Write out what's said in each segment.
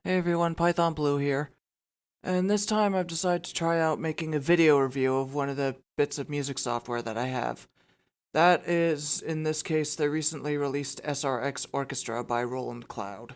Hey everyone, Python Blue here. And this time I've decided to try out making a video review of one of the bits of music software that I have. That is, in this case, the recently released SRX Orchestra by RolandCloud.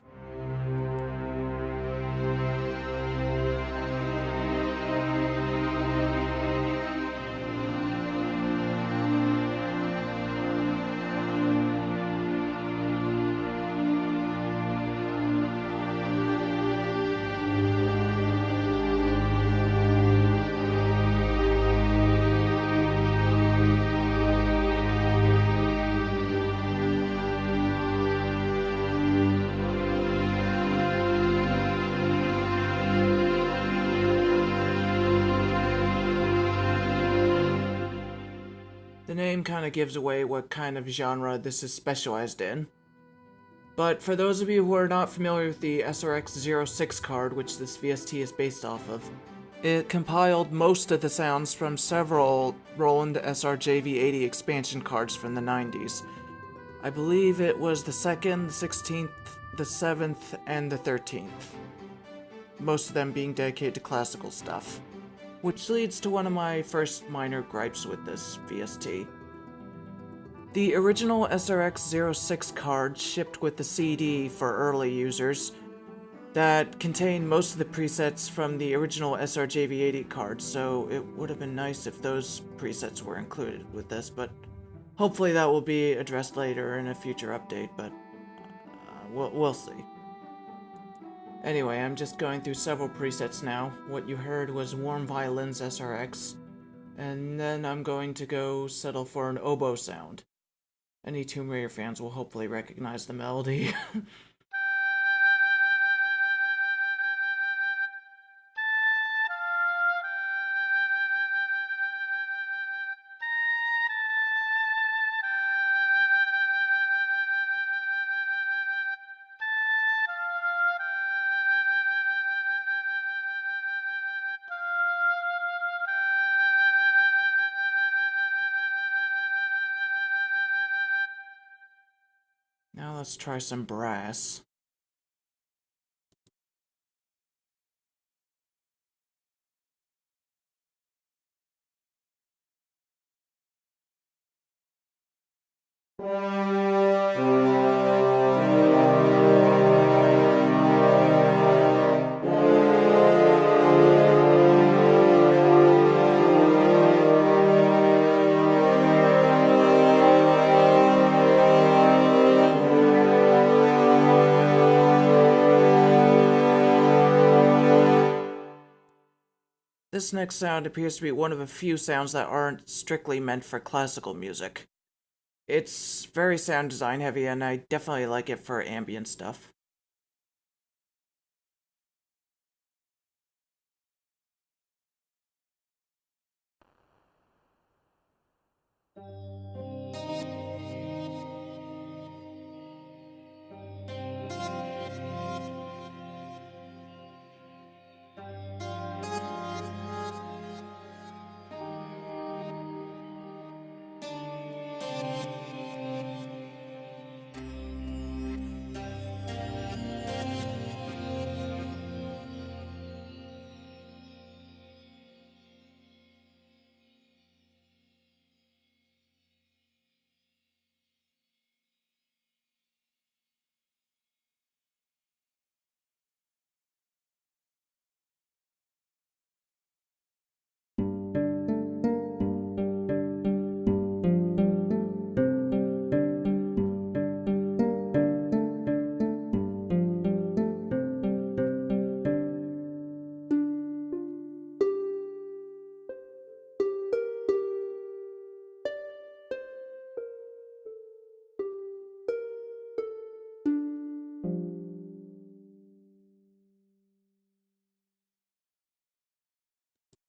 The name kind of gives away what kind of genre this is specialized in. But for those of you who are not familiar with the SRX card, which this VST is based off of, it compiled most of the sounds from several Roland SRJV80 expansion cards from the 90s. I believe it was the 2nd, the 16th, the 7th, and the 13th. Most of them being dedicated to classical stuff. Which leads to one of my first minor gripes with this VST. The original SRX card shipped with the CD for early users that contained most of the presets from the original SRJV80 card, so it would have been nice if those presets were included with this, but hopefully that will be addressed later in a future update, but we'll see. Anyway, I'm just going through several presets now. What you heard was Warm Violins SRX, and then I'm going to go settle for an oboe sound. Any Tomb Raider fans will hopefully recognize the melody. Now let's try some brass. This next sound appears to be one of a few sounds that aren't strictly meant for classical music. It's very sound design heavy, and I definitely like it for ambient stuff.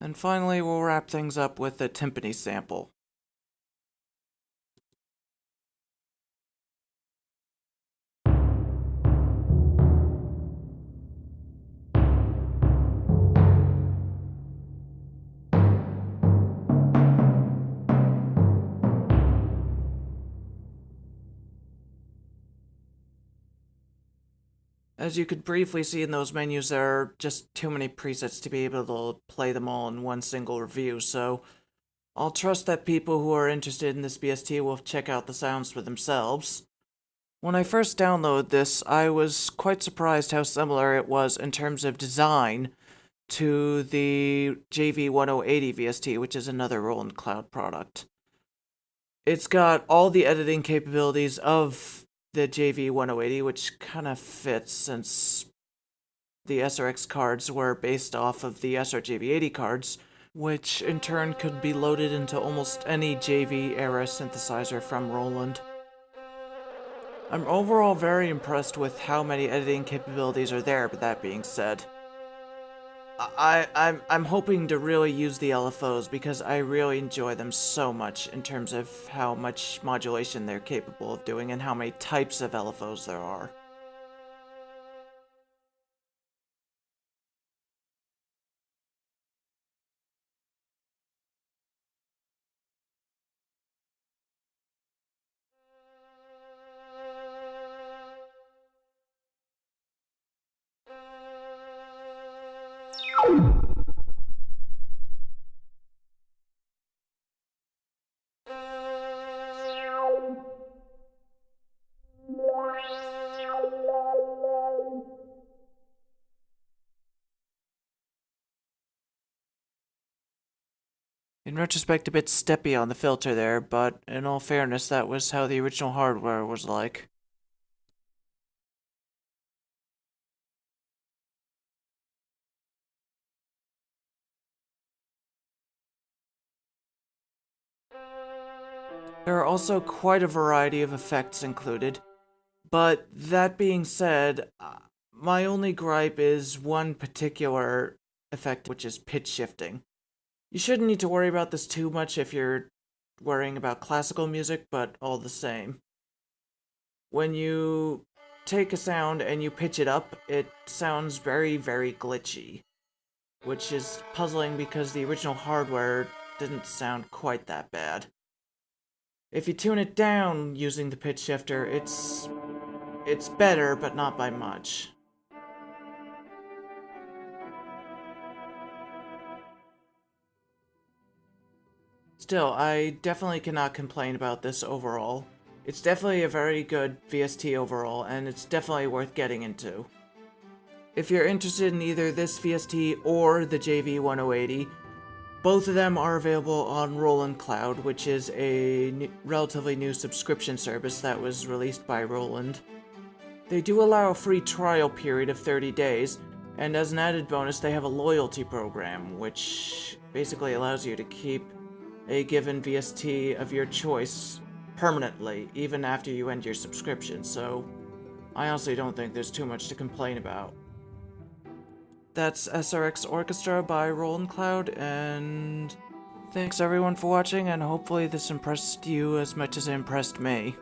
And finally, we'll wrap things up with the Timpani Sample. As you could briefly see in those menus, there are just too many presets to be able to play them all in one single review, so I'll trust that people who are interested in this VST will check out the sounds for themselves. When I first downloaded this, I was quite surprised how similar it was in terms of design to the JV1080 VST, which is another RolandCloud product. It's got all the editing capabilities of the JV1080, which kind of fits since the SRX cards were based off of the SRJV80 cards, which in turn could be loaded into almost any JV-era synthesizer from Roland. I'm overall very impressed with how many editing capabilities are there, but that being said, I'm hoping to really use the LFOs because I really enjoy them so much in terms of how much modulation they're capable of doing and how many types of LFOs there are. In retrospect, a bit steppy on the filter there, but in all fairness, that was how the original hardware was like. There are also quite a variety of effects included, but that being said, my only gripe is one particular effect, which is pitch shifting. You shouldn't need to worry about this too much if you're worrying about classical music, but all the same. When you take a sound and you pitch it up, it sounds very, very glitchy, which is puzzling because the original hardware didn't sound quite that bad. If you tune it down using the pitch shifter, it's better, but not by much. Still, I definitely cannot complain about this overall. It's definitely a very good VST overall, and it's definitely worth getting into. If you're interested in either this VST or the JV1080, both of them are available on RolandCloud, which is a relatively new subscription service that was released by Roland. They do allow a free trial period of 30 days, and as an added bonus, they have a loyalty program, which basically allows you to keep a given VST of your choice permanently, even after you end your subscription, so I honestly don't think there's too much to complain about. That's SRX Orchestra by RolandCloud, and thanks everyone for watching, and hopefully this impressed you as much as it impressed me.